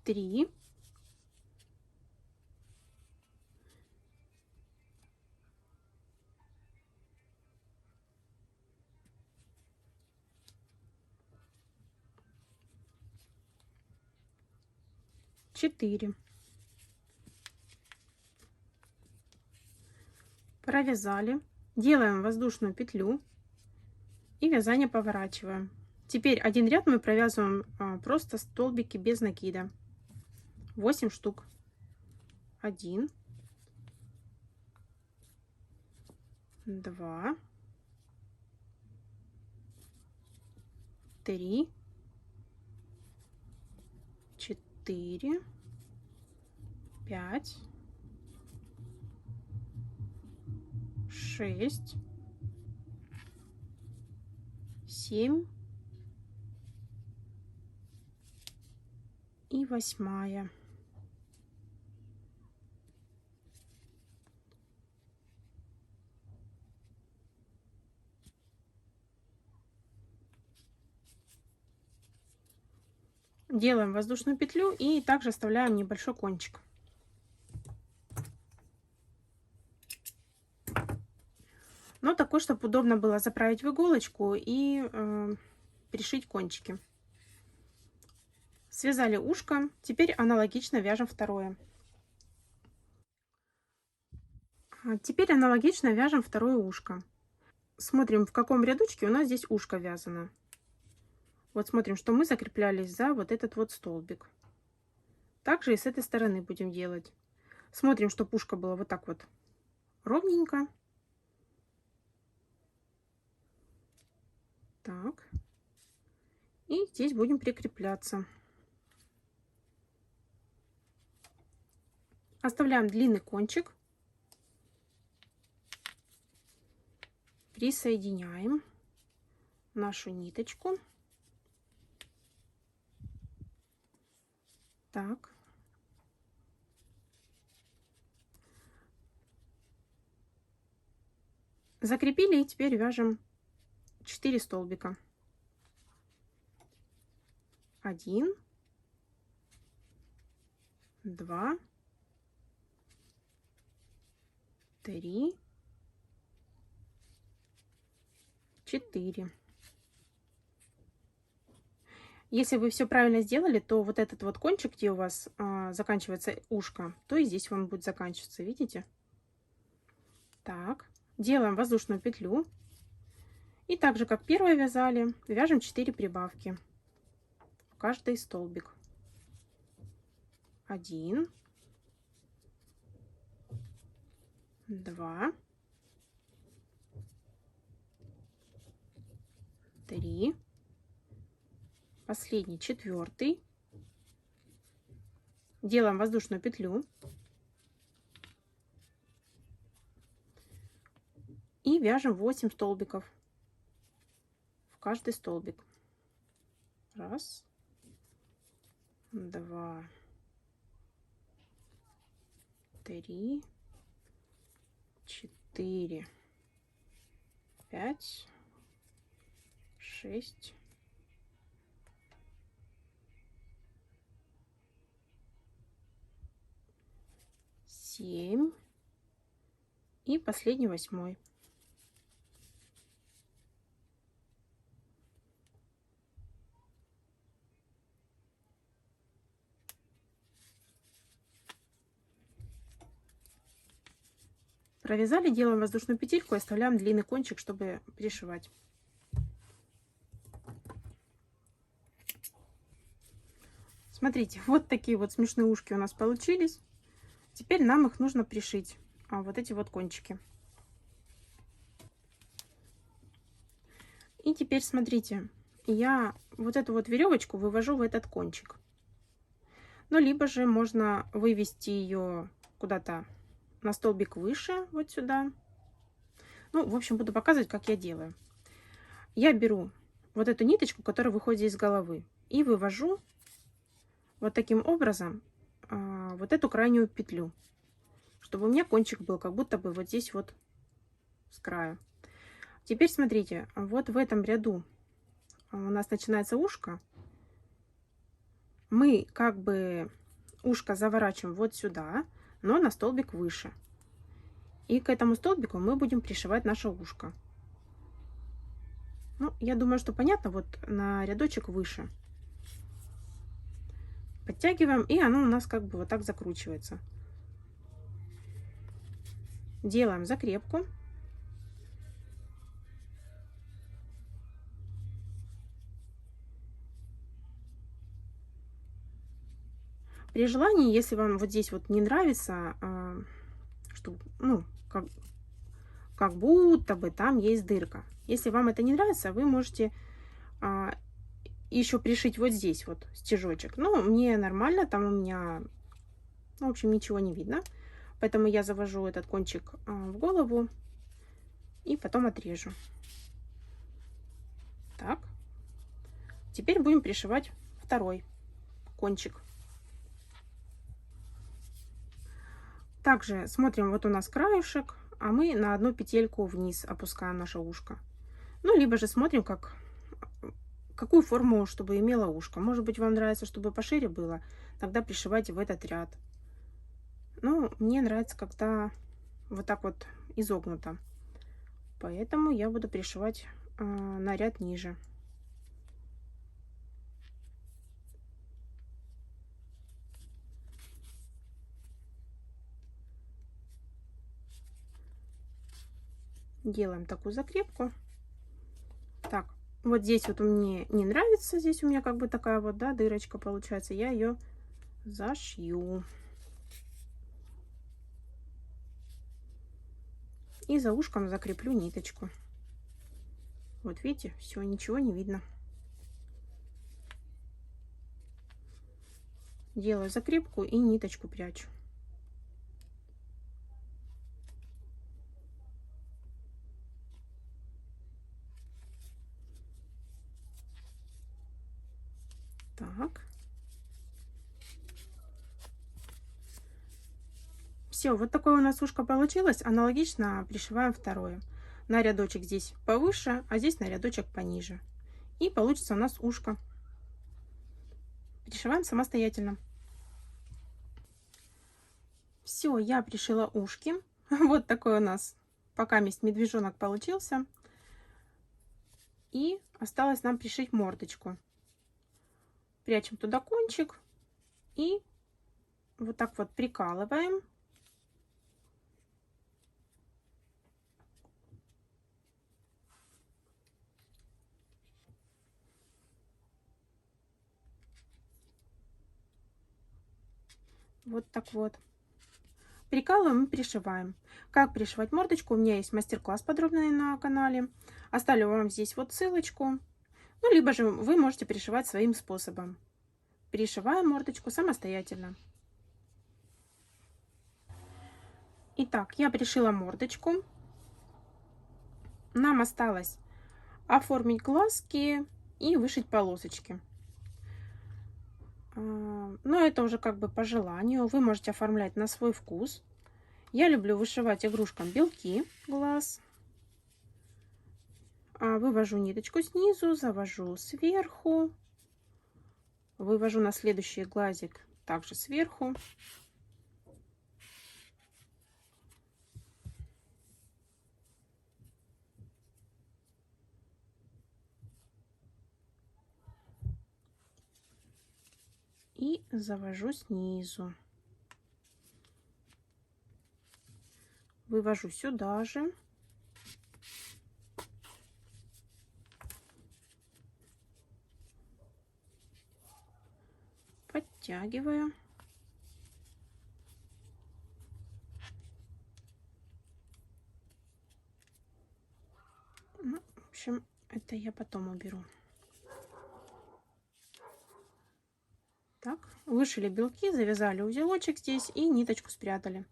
3, 4. Провязали, делаем воздушную петлю и вязание поворачиваем. Теперь один ряд мы провязываем просто столбики без накида. 8 штук. 1, 2, 3, 4, 5, 6, 7 и 8. Делаем воздушную петлю и также оставляем небольшой кончик. Но такой, чтобы удобно было заправить в иголочку и пришить кончики. Связали ушко, теперь аналогично вяжем второе. Теперь аналогично вяжем второе ушко. Смотрим, в каком рядочке у нас здесь ушко вязано. Вот смотрим, что мы закреплялись за вот этот вот столбик. Также и с этой стороны будем делать. Смотрим, чтобы ушко было вот так вот ровненько. Так. И здесь будем прикрепляться. Оставляем длинный кончик. Присоединяем нашу ниточку. Так. Закрепили, и теперь вяжем 4 столбика. 1, 2, 3, 4. Если вы все правильно сделали, то вот этот вот кончик, где у вас заканчивается ушко, то и здесь он будет заканчиваться, видите? Так, делаем воздушную петлю. И так же, как первое вязали, вяжем 4 прибавки в каждый столбик. 1, 2, 3, последний, 4. Делаем воздушную петлю. И вяжем 8 столбиков в каждый столбик. 1, 2, 3, 4, 5, 6, 7 и последний 8. Провязали, делаем воздушную петельку и оставляем длинный кончик, чтобы пришивать. Смотрите, вот такие вот смешные ушки у нас получились. Теперь нам их нужно пришить, вот эти вот кончики. И теперь смотрите, я вот эту вот веревочку вывожу в этот кончик. Ну, либо же можно вывести ее куда-то на столбик выше, вот сюда. Ну, в общем, буду показывать, как я делаю. Я беру вот эту ниточку, которая выходит из головы, и вывожу вот таким образом вот эту крайнюю петлю, чтобы у меня кончик был как будто бы вот здесь вот с краю. Теперь смотрите, вот в этом ряду у нас начинается ушко. Мы как бы ушко заворачиваем вот сюда, но на столбик выше. И к этому столбику мы будем пришивать наше ушко. Ну, я думаю, что понятно, вот на рядочек выше. Подтягиваем, и оно у нас как бы вот так закручивается. Делаем закрепку. При желании, если вам вот здесь вот не нравится, что, ну, как будто бы там есть дырка. Если вам это не нравится, вы можете еще пришить вот здесь вот стежочек. Но мне нормально, там у меня, ну, в общем, ничего не видно. Поэтому я завожу этот кончик в голову и потом отрежу. Так. Теперь будем пришивать второй кончик. Также смотрим, вот у нас краешек, а мы на одну петельку вниз опускаем наше ушко. Ну, либо же смотрим, какую форму, чтобы имело ушко. Может быть, вам нравится, чтобы пошире было, тогда пришивайте в этот ряд. Ну, мне нравится, когда вот так вот изогнуто. Поэтому я буду пришивать на ряд ниже. Делаем такую закрепку. Так, вот здесь вот мне не нравится, здесь у меня как бы такая вот, да, дырочка получается. Я ее зашью. И за ушком закреплю ниточку. Вот видите, все, ничего не видно. Делаю закрепку и ниточку прячу. Так. Все, вот такое у нас ушко получилось. Аналогично пришиваем второе. На рядочек здесь повыше, а здесь на рядочек пониже. И получится у нас ушко. Пришиваем самостоятельно. Все, я пришила ушки. Вот такой у нас пока медвежонок получился. И осталось нам пришить мордочку. Прячем туда кончик и вот так вот прикалываем. Вот так вот. Прикалываем и пришиваем. Как пришивать мордочку, у меня есть мастер-класс подробный на канале. Оставлю вам здесь вот ссылочку. Ну, либо же вы можете пришивать своим способом. Пришиваем мордочку самостоятельно. Итак, я пришила мордочку. Нам осталось оформить глазки и вышить полосочки. Но это уже как бы по желанию. Вы можете оформлять на свой вкус. Я люблю вышивать игрушкам белки глаз. Вывожу ниточку снизу, завожу сверху. Вывожу на следующий глазик также сверху. И завожу снизу. Вывожу сюда же. Подтягиваю. Ну, в общем, это я потом уберу. Так, вышили белки, завязали узелочек здесь и ниточку спрятали.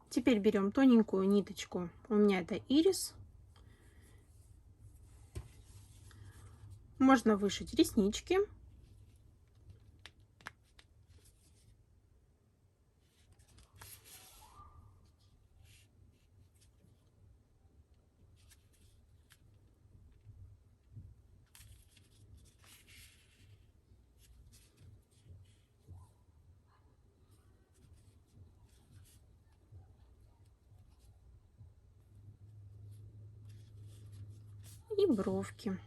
Теперь берем тоненькую ниточку. У меня это ирис. Можно вышить реснички. И бровки.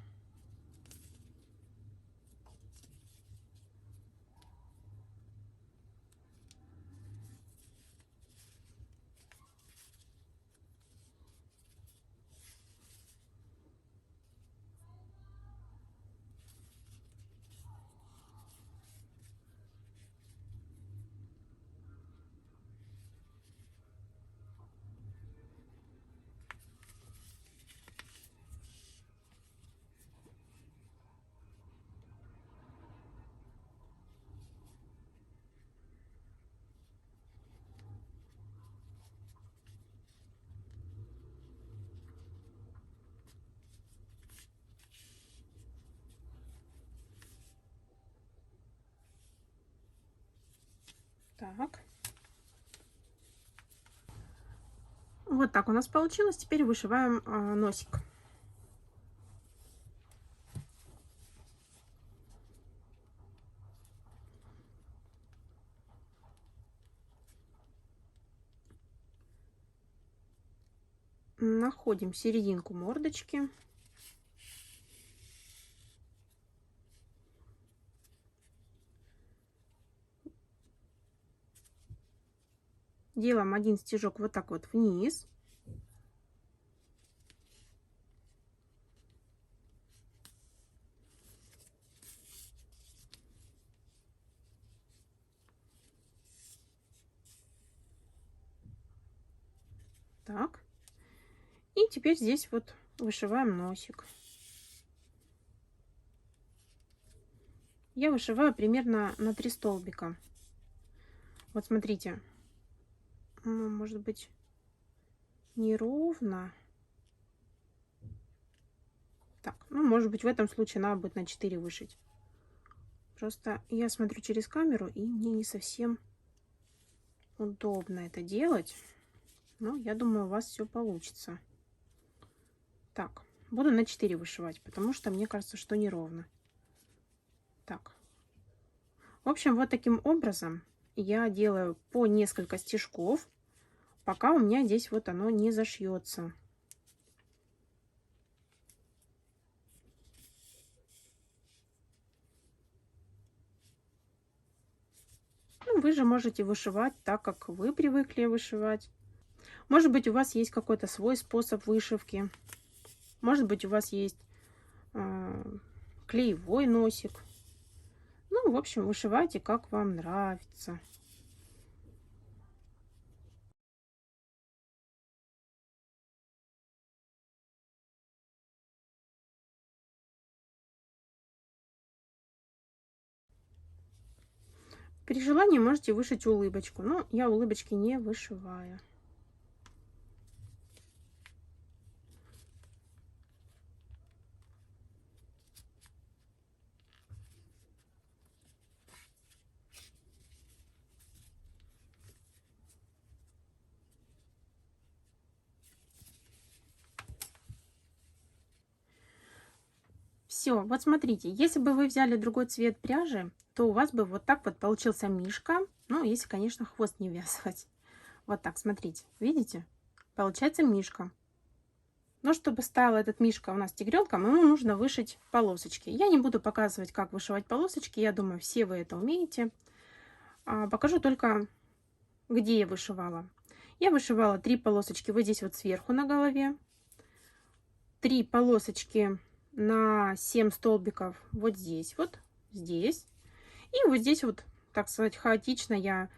Так. Вот так у нас получилось. Теперь вышиваем носик. Находим серединку мордочки. Делаем один стежок вот так вот вниз. Так. И теперь здесь вот вышиваем носик. Я вышиваю примерно на 3 столбика. Вот смотрите, ну, может быть, неровно. Так, ну, может быть, в этом случае надо будет на 4 вышить. Просто я смотрю через камеру, и мне не совсем удобно это делать. Но я думаю, у вас все получится. Так, буду на 4 вышивать, потому что мне кажется, что неровно. Так. В общем, вот таким образом я делаю по несколько стежков, пока у меня здесь вот оно не зашьется. Ну, вы же можете вышивать так, как вы привыкли вышивать. Может быть, у вас есть какой-то свой способ вышивки. Может быть, у вас есть клеевой носик. Ну, в общем, вышивайте, как вам нравится. При желании можете вышить улыбочку, но я улыбочки не вышиваю. Все, вот смотрите, если бы вы взяли другой цвет пряжи, то у вас бы вот так вот получился мишка. Ну, если, конечно, хвост не вязать. Вот так, смотрите, видите? Получается мишка. Но чтобы стал этот мишка у нас тигренком, ему нужно вышить полосочки. Я не буду показывать, как вышивать полосочки. Я думаю, все вы это умеете. Покажу только, где я вышивала. Я вышивала 3 полосочки вот здесь вот сверху на голове. 3 полосочки на 7 столбиков вот здесь вот, здесь. И вот здесь вот, так сказать, хаотично я...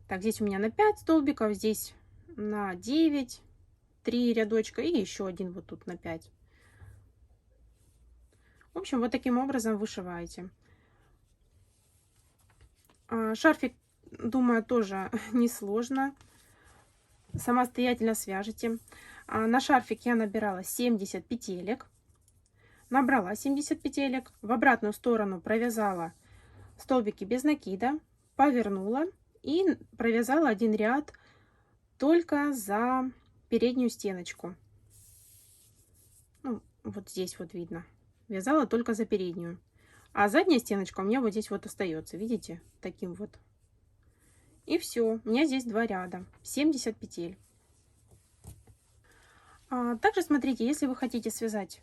Так, здесь у меня на 5 столбиков, здесь на 9, 3 рядочка и еще один вот тут на 5. В общем, вот таким образом вышиваете. Шарфик, думаю, тоже несложно. Самостоятельно свяжете. На шарфик я набирала 70 петелек. Набрала 70 петелек. В обратную сторону провязала столбики без накида. Повернула и провязала один ряд только за переднюю стеночку. Ну, вот здесь вот видно. Вязала только за переднюю. А задняя стеночка у меня вот здесь вот остается. Видите? Таким вот. И все. У меня здесь 2 ряда. 70 петель. Также смотрите, если вы хотите связать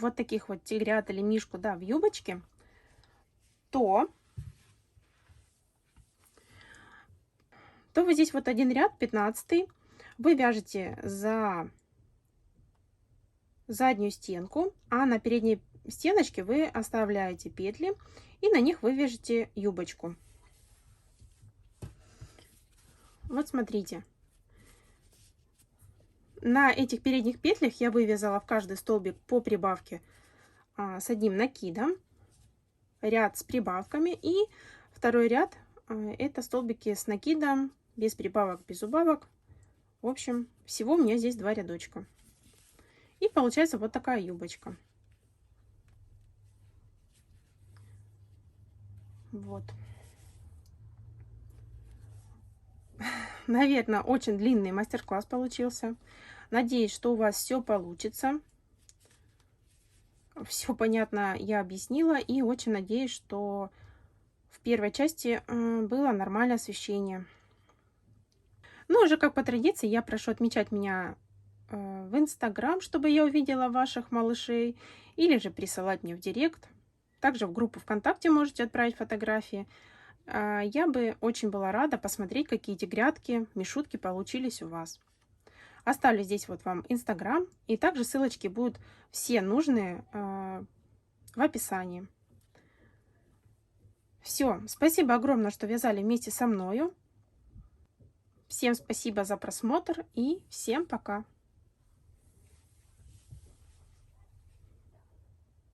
вот таких вот тигрят или мишку, да, в юбочке, то вот здесь вот один ряд, 15, вы вяжете за заднюю стенку, а на передней стеночке вы оставляете петли и на них вы вяжете юбочку. Вот смотрите. На этих передних петлях я вывязала в каждый столбик по прибавке с одним накидом, ряд с прибавками, и второй ряд это столбики с накидом, без прибавок, без убавок. В общем, всего у меня здесь 2 рядочка. И получается вот такая юбочка. Вот. Наверное, очень длинный мастер-класс получился. Надеюсь, что у вас все получится. Все понятно я объяснила. И очень надеюсь, что в первой части было нормальное освещение. Ну, уже как по традиции, я прошу отмечать меня в Инстаграм, чтобы я увидела ваших малышей. Или же присылать мне в директ. Также в группу ВКонтакте можете отправить фотографии. Я бы очень была рада посмотреть, какие тигрятки, мишутки получились у вас. Оставлю здесь вот вам Инстаграм. И также ссылочки будут все нужные в описании. Все, спасибо огромное, что вязали вместе со мною. Всем спасибо за просмотр и всем пока!